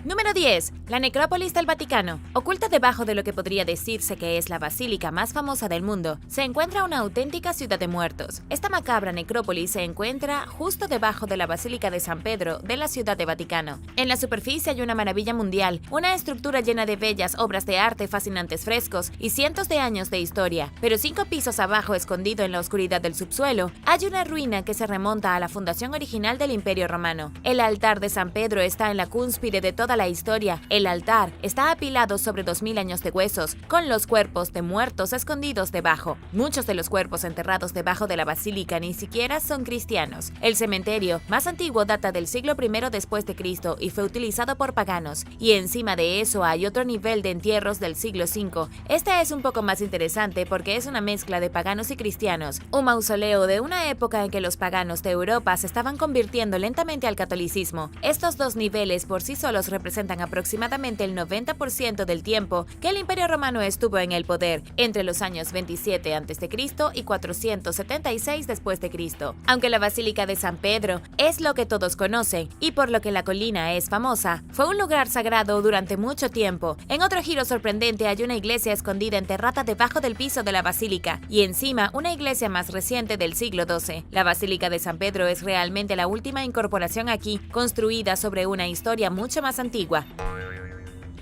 Número 10. La necrópolis del Vaticano. Oculta debajo de lo que podría decirse que es la basílica más famosa del mundo, se encuentra una auténtica ciudad de muertos. Esta macabra necrópolis se encuentra justo debajo de la Basílica de San Pedro de la Ciudad de Vaticano. En la superficie hay una maravilla mundial, una estructura llena de bellas obras de arte, fascinantes frescos y cientos de años de historia. Pero 5 pisos abajo, escondido en la oscuridad del subsuelo, hay una ruina que se remonta a la fundación original del Imperio Romano. El altar de San Pedro está en la cúspide de toda la historia. El altar está apilado sobre 2000 años de huesos, con los cuerpos de muertos escondidos debajo. Muchos de los cuerpos enterrados debajo de la basílica ni siquiera son cristianos. El cementerio más antiguo data del siglo I después de Cristo y fue utilizado por paganos. Y encima de eso hay otro nivel de entierros del siglo V. Este es un poco más interesante porque es una mezcla de paganos y cristianos. Un mausoleo de una época en que los paganos de Europa se estaban convirtiendo lentamente al catolicismo. Estos dos niveles por sí solos representan aproximadamente el 90% del tiempo que el Imperio Romano estuvo en el poder, entre los años 27 a.C. y 476 después de Cristo. Aunque la Basílica de San Pedro es lo que todos conocen y por lo que la colina es famosa, fue un lugar sagrado durante mucho tiempo. En otro giro sorprendente hay una iglesia escondida enterrada debajo del piso de la basílica y encima una iglesia más reciente del siglo XII. La Basílica de San Pedro es realmente la última incorporación aquí, construida sobre una historia mucho más antigua.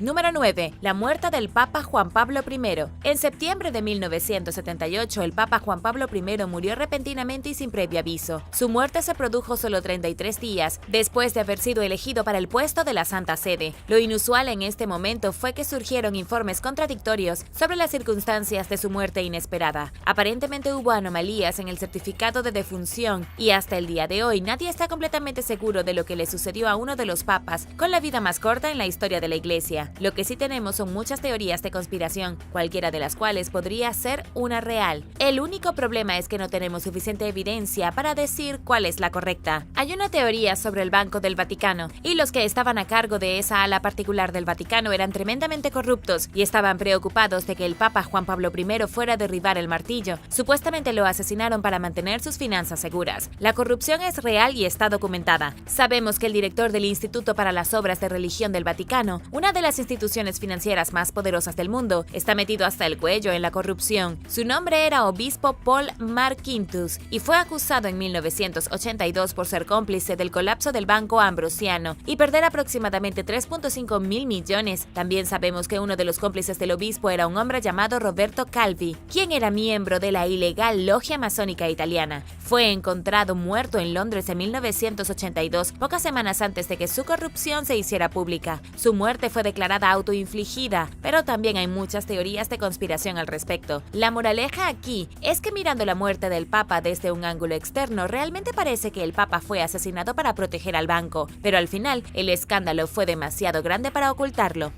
Número 9. La muerte del Papa Juan Pablo I. En septiembre de 1978, el Papa Juan Pablo I murió repentinamente y sin previo aviso. Su muerte se produjo solo 33 días después de haber sido elegido para el puesto de la Santa Sede. Lo inusual en este momento fue que surgieron informes contradictorios sobre las circunstancias de su muerte inesperada. Aparentemente hubo anomalías en el certificado de defunción y hasta el día de hoy nadie está completamente seguro de lo que le sucedió a uno de los papas con la vida más corta en la historia de la Iglesia. Lo que sí tenemos son muchas teorías de conspiración, cualquiera de las cuales podría ser una real. El único problema es que no tenemos suficiente evidencia para decir cuál es la correcta. Hay una teoría sobre el Banco del Vaticano, y los que estaban a cargo de esa ala particular del Vaticano eran tremendamente corruptos y estaban preocupados de que el Papa Juan Pablo I fuera a derribar el martillo. Supuestamente lo asesinaron para mantener sus finanzas seguras. La corrupción es real y está documentada. Sabemos que el director del Instituto para las Obras de Religión del Vaticano, una de las instituciones financieras más poderosas del mundo, está metido hasta el cuello en la corrupción. Su nombre era obispo Paul Marquintus y fue acusado en 1982 por ser cómplice del colapso del Banco Ambrosiano y perder aproximadamente 3.5 mil millones. También sabemos que uno de los cómplices del obispo era un hombre llamado Roberto Calvi, quien era miembro de la ilegal logia masónica italiana. Fue encontrado muerto en Londres en 1982, pocas semanas antes de que su corrupción se hiciera pública. Su muerte fue declarada autoinfligida, pero también hay muchas teorías de conspiración al respecto. La moraleja aquí es que mirando la muerte del Papa desde un ángulo externo, realmente parece que el Papa fue asesinado para proteger al banco, pero al final el escándalo fue demasiado grande para ocultarlo.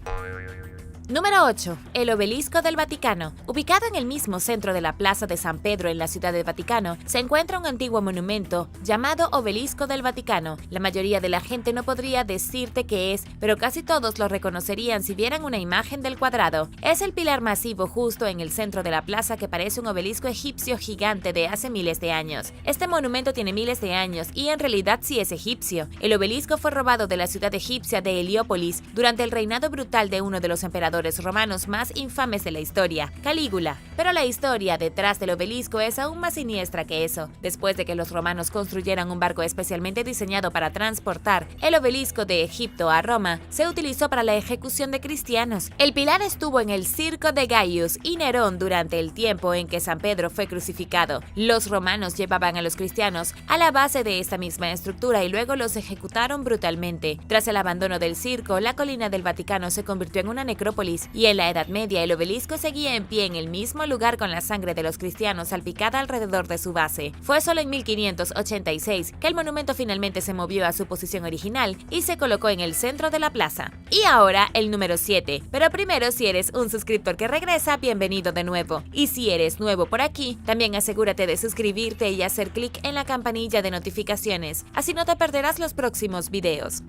Número 8. El Obelisco del Vaticano. Ubicado en el mismo centro de la Plaza de San Pedro en la Ciudad del Vaticano, se encuentra un antiguo monumento llamado Obelisco del Vaticano. La mayoría de la gente no podría decirte qué es, pero casi todos lo reconocerían si vieran una imagen del cuadrado. Es el pilar masivo justo en el centro de la plaza que parece un obelisco egipcio gigante de hace miles de años. Este monumento tiene miles de años y en realidad sí es egipcio. El obelisco fue robado de la ciudad egipcia de Heliópolis durante el reinado brutal de uno de los emperadores romanos más infames de la historia, Calígula. Pero la historia detrás del obelisco es aún más siniestra que eso. Después de que los romanos construyeran un barco especialmente diseñado para transportar el obelisco de Egipto a Roma, se utilizó para la ejecución de cristianos. El pilar estuvo en el circo de Gaius y Nerón durante el tiempo en que San Pedro fue crucificado. Los romanos llevaban a los cristianos a la base de esta misma estructura y luego los ejecutaron brutalmente. Tras el abandono del circo, la colina del Vaticano se convirtió en una necrópolis y en la Edad Media el obelisco seguía en pie en el mismo lugar con la sangre de los cristianos salpicada alrededor de su base. Fue solo en 1586 que el monumento finalmente se movió a su posición original y se colocó en el centro de la plaza. Y ahora el número 7. Pero primero, si eres un suscriptor que regresa, bienvenido de nuevo. Y si eres nuevo por aquí, también asegúrate de suscribirte y hacer clic en la campanilla de notificaciones, así no te perderás los próximos videos.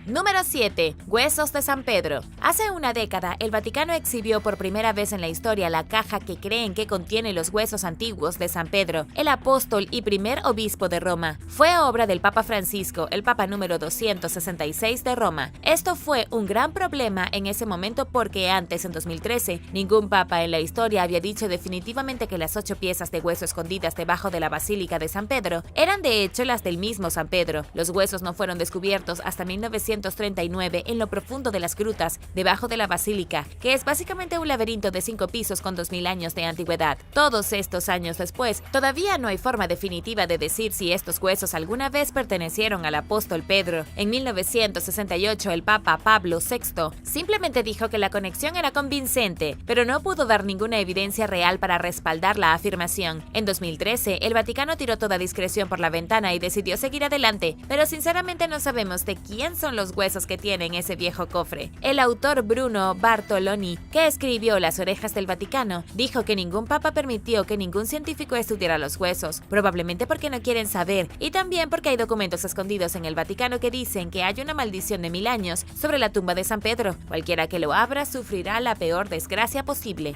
Número 7. Huesos de San Pedro. Hace una década, el Vaticano exhibió por primera vez en la historia la caja que creen que contiene los huesos antiguos de San Pedro, el apóstol y primer obispo de Roma. Fue obra del Papa Francisco, el Papa número 266 de Roma. Esto fue un gran problema en ese momento porque antes, en 2013, ningún papa en la historia había dicho definitivamente que las 8 piezas de hueso escondidas debajo de la Basílica de San Pedro eran de hecho las del mismo San Pedro. Los huesos no fueron descubiertos hasta 1939 en lo profundo de las grutas debajo de la basílica, que es básicamente un laberinto de 5 pisos con 2000 años de antigüedad. Todos estos años después, todavía no hay forma definitiva de decir si estos huesos alguna vez pertenecieron al apóstol Pedro. En 1968, el Papa Pablo VI simplemente dijo que la conexión era convincente, pero no pudo dar ninguna evidencia real para respaldar la afirmación. En 2013, el Vaticano tiró toda discreción por la ventana y decidió seguir adelante, pero sinceramente no sabemos de quién son los huesos que tienen ese viejo cofre. El autor Bruno Bartoloni, que escribió Las orejas del Vaticano, dijo que ningún papa permitió que ningún científico estudiara los huesos, probablemente porque no quieren saber, y también porque hay documentos escondidos en el Vaticano que dicen que hay una maldición de 1000 años sobre la tumba de San Pedro. Cualquiera que lo abra sufrirá la peor desgracia posible.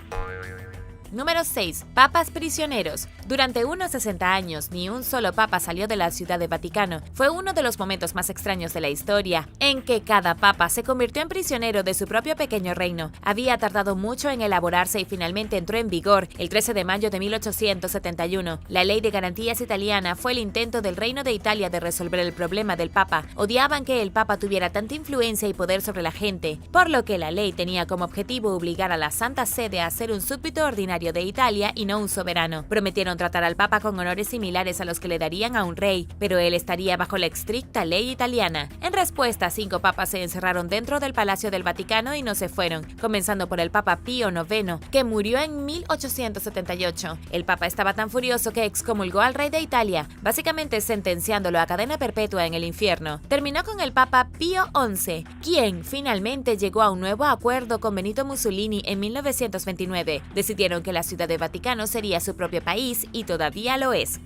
Número 6. Papas prisioneros. Durante unos 60 años, ni un solo papa salió de la Ciudad del Vaticano. Fue uno de los momentos más extraños de la historia, en que cada papa se convirtió en prisionero de su propio pequeño reino. Había tardado mucho en elaborarse y finalmente entró en vigor el 13 de mayo de 1871. La Ley de Garantías italiana fue el intento del Reino de Italia de resolver el problema del papa. Odiaban que el papa tuviera tanta influencia y poder sobre la gente, por lo que la ley tenía como objetivo obligar a la Santa Sede a ser un súbdito ordinario de Italia y no un soberano. Prometieron tratar al papa con honores similares a los que le darían a un rey, pero él estaría bajo la estricta ley italiana. En respuesta, 5 papas se encerraron dentro del Palacio del Vaticano y no se fueron, comenzando por el Papa Pío IX, que murió en 1878. El papa estaba tan furioso que excomulgó al rey de Italia, básicamente sentenciándolo a cadena perpetua en el infierno. Terminó con el Papa Pío XI, quien finalmente llegó a un nuevo acuerdo con Benito Mussolini en 1929. Decidieron que la Ciudad del Vaticano sería su propio país y todavía lo es.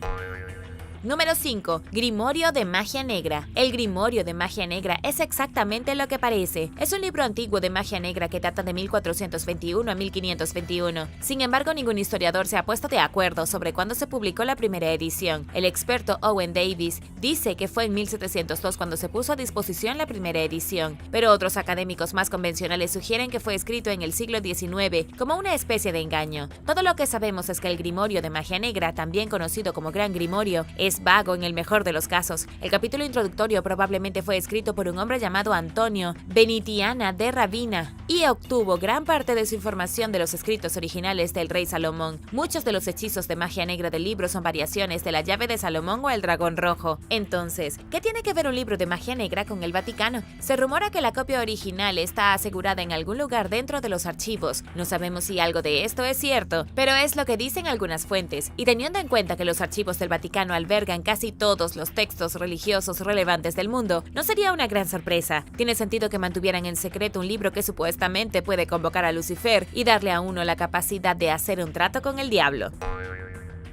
Número 5. Grimorio de Magia Negra. El Grimorio de Magia Negra es exactamente lo que parece. Es un libro antiguo de magia negra que data de 1421 a 1521. Sin embargo, ningún historiador se ha puesto de acuerdo sobre cuándo se publicó la primera edición. El experto Owen Davis dice que fue en 1702 cuando se puso a disposición la primera edición, pero otros académicos más convencionales sugieren que fue escrito en el siglo XIX como una especie de engaño. Todo lo que sabemos es que el Grimorio de Magia Negra, también conocido como Gran Grimorio, es vago en el mejor de los casos. El capítulo introductorio probablemente fue escrito por un hombre llamado Antonio Benitiana de Ravenna y obtuvo gran parte de su información de los escritos originales del rey Salomón. Muchos de los hechizos de magia negra del libro son variaciones de la llave de Salomón o el dragón rojo. Entonces, ¿qué tiene que ver un libro de magia negra con el Vaticano? Se rumora que la copia original está asegurada en algún lugar dentro de los archivos. No sabemos si algo de esto es cierto, pero es lo que dicen algunas fuentes, y teniendo en cuenta que los archivos del Vaticano albergan casi todos los textos religiosos relevantes del mundo, no sería una gran sorpresa. Tiene sentido que mantuvieran en secreto un libro que supuestamente puede convocar a Lucifer y darle a uno la capacidad de hacer un trato con el diablo.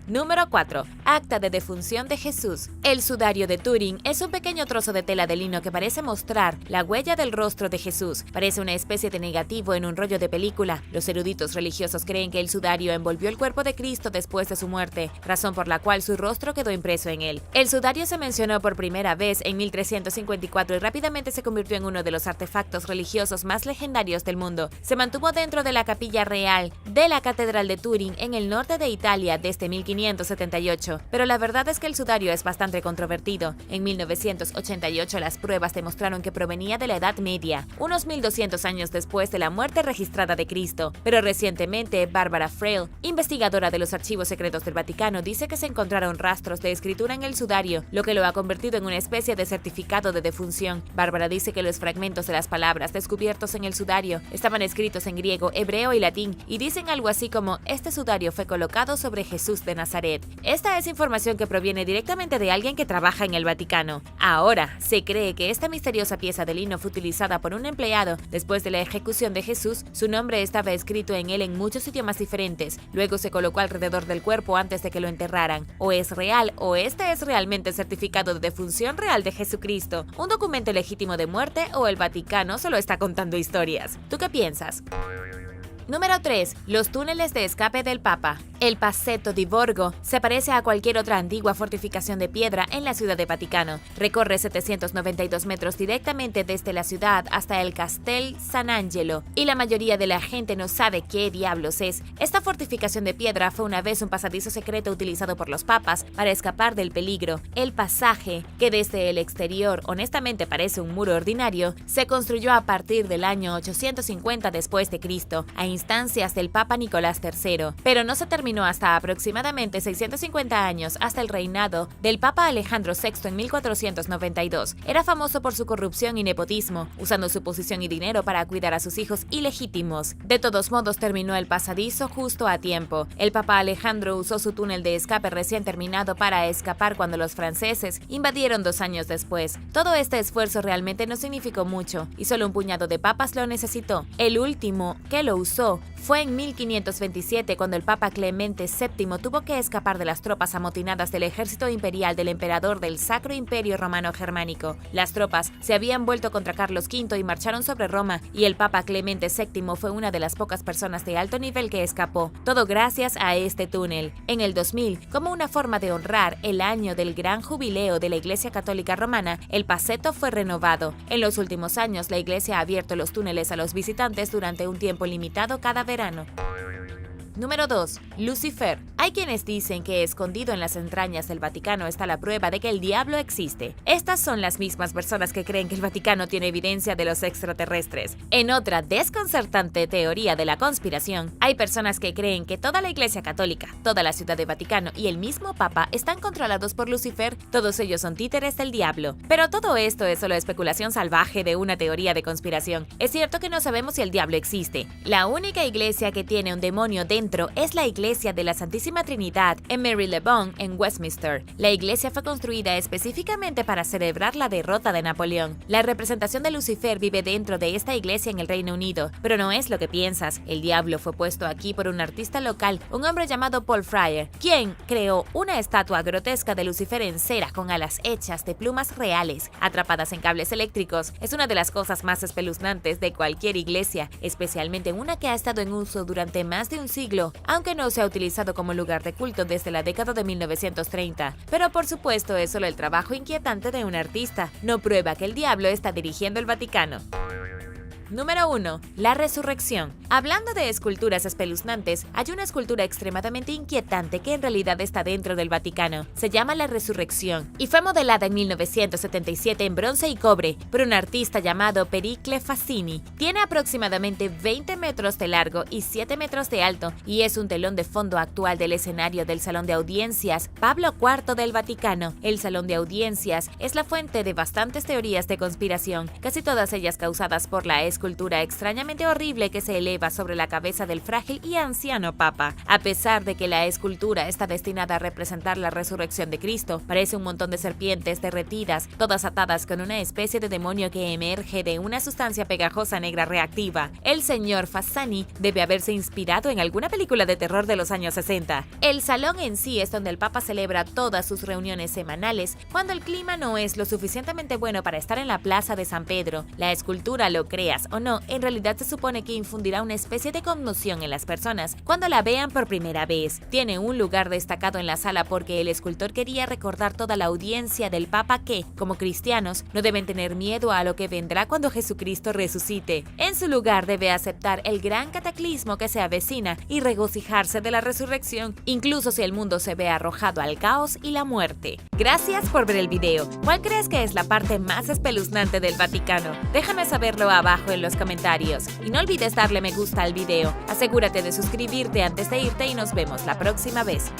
Número 4. Acta de defunción de Jesús. El sudario de Turín es un pequeño trozo de tela de lino que parece mostrar la huella del rostro de Jesús. Parece una especie de negativo en un rollo de película. Los eruditos religiosos creen que el sudario envolvió el cuerpo de Cristo después de su muerte, razón por la cual su rostro quedó impreso en él. El sudario se mencionó por primera vez en 1354 y rápidamente se convirtió en uno de los artefactos religiosos más legendarios del mundo. Se mantuvo dentro de la capilla real de la Catedral de Turín en el norte de Italia desde 1578, pero la verdad es que el sudario es bastante controvertido. En 1988 las pruebas demostraron que provenía de la Edad Media, unos 1200 años después de la muerte registrada de Cristo, pero recientemente Barbara Frail, investigadora de los archivos secretos del Vaticano, dice que se encontraron rastros de escritura en el sudario, lo que lo ha convertido en una especie de certificado de defunción. Bárbara dice que los fragmentos de las palabras descubiertos en el sudario estaban escritos en griego, hebreo y latín, y dicen algo así como: este sudario fue colocado sobre Jesús de Nazaret. Nazaret. Esta es información que proviene directamente de alguien que trabaja en el Vaticano. Ahora, se cree que esta misteriosa pieza de lino fue utilizada por un empleado después de la ejecución de Jesús. Su nombre estaba escrito en él en muchos idiomas diferentes. Luego se colocó alrededor del cuerpo antes de que lo enterraran. O es real, o este es realmente el certificado de defunción real de Jesucristo, un documento legítimo de muerte, o el Vaticano solo está contando historias. ¿Tú qué piensas? Número 3. Los túneles de escape del Papa. El Passetto di Borgo se parece a cualquier otra antigua fortificación de piedra en la ciudad de Vaticano. Recorre 792 metros directamente desde la ciudad hasta el Castel Sant'Angelo, y la mayoría de la gente no sabe qué diablos es. Esta fortificación de piedra fue una vez un pasadizo secreto utilizado por los papas para escapar del peligro. El pasaje, que desde el exterior honestamente parece un muro ordinario, se construyó a partir del año 850 después de Cristo, a instancias del Papa Nicolás III, pero no se terminó hasta aproximadamente 650 años, hasta el reinado del Papa Alejandro VI en 1492. Era famoso por su corrupción y nepotismo, usando su posición y dinero para cuidar a sus hijos ilegítimos. De todos modos, terminó el pasadizo justo a tiempo. El Papa Alejandro usó su túnel de escape recién terminado para escapar cuando los franceses invadieron 2 años después. Todo este esfuerzo realmente no significó mucho, y solo un puñado de papas lo necesitó. El último que lo usó fue en 1527, cuando el Papa Clemente VII tuvo que escapar de las tropas amotinadas del ejército imperial del emperador del Sacro Imperio Romano Germánico. Las tropas se habían vuelto contra Carlos V y marcharon sobre Roma, y el Papa Clemente VII fue una de las pocas personas de alto nivel que escapó. Todo gracias a este túnel. En el 2000, como una forma de honrar el año del gran jubileo de la Iglesia Católica Romana, el Passetto fue renovado. En los últimos años, la Iglesia ha abierto los túneles a los visitantes durante un tiempo limitado cada verano. Número 2. Lucifer. Hay quienes dicen que escondido en las entrañas del Vaticano está la prueba de que el diablo existe. Estas son las mismas personas que creen que el Vaticano tiene evidencia de los extraterrestres. En otra desconcertante teoría de la conspiración, hay personas que creen que toda la Iglesia Católica, toda la ciudad de Vaticano y el mismo Papa están controlados por Lucifer. Todos ellos son títeres del diablo. Pero todo esto es solo especulación salvaje de una teoría de conspiración. Es cierto que no sabemos si el diablo existe. La única iglesia que tiene un demonio dentro es la iglesia de la Santísima Trinidad en Marylebone, en Westminster. La iglesia fue construida específicamente para celebrar la derrota de Napoleón. La representación de Lucifer vive dentro de esta iglesia en el Reino Unido, pero no es lo que piensas. El diablo fue puesto aquí por un artista local, un hombre llamado Paul Fryer, quien creó una estatua grotesca de Lucifer en cera con alas hechas de plumas reales, atrapadas en cables eléctricos. Es una de las cosas más espeluznantes de cualquier iglesia, especialmente una que ha estado en uso durante más de un siglo, aunque no se ha utilizado como lugar de culto desde la década de 1930. Pero por supuesto es solo el trabajo inquietante de un artista, no prueba que el diablo está dirigiendo el Vaticano. Número 1. La resurrección. Hablando de esculturas espeluznantes, hay una escultura extremadamente inquietante que en realidad está dentro del Vaticano. Se llama La Resurrección y fue modelada en 1977 en bronce y cobre por un artista llamado Pericle Fassini. Tiene aproximadamente 20 metros de largo y 7 metros de alto, y es un telón de fondo actual del escenario del Salón de Audiencias Pablo IV del Vaticano. El Salón de Audiencias es la fuente de bastantes teorías de conspiración, casi todas ellas causadas por la escultura extrañamente horrible que se eleva sobre la cabeza del frágil y anciano Papa. A pesar de que la escultura está destinada a representar la resurrección de Cristo, parece un montón de serpientes derretidas, todas atadas con una especie de demonio que emerge de una sustancia pegajosa negra reactiva. El señor Fassani debe haberse inspirado en alguna película de terror de los años 60. El salón en sí es donde el Papa celebra todas sus reuniones semanales, cuando el clima no es lo suficientemente bueno para estar en la plaza de San Pedro. La escultura, lo creas o no, en realidad se supone que infundirá una especie de conmoción en las personas cuando la vean por primera vez. Tiene un lugar destacado en la sala porque el escultor quería recordar toda la audiencia del Papa que, como cristianos, no deben tener miedo a lo que vendrá cuando Jesucristo resucite. En su lugar debe aceptar el gran cataclismo que se avecina y regocijarse de la resurrección, incluso si el mundo se ve arrojado al caos y la muerte. Gracias por ver el video. ¿Cuál crees que es la parte más espeluznante del Vaticano? Déjame saberlo abajo en los comentarios. Y no olvides darle me gusta al video. Asegúrate de suscribirte antes de irte y nos vemos la próxima vez.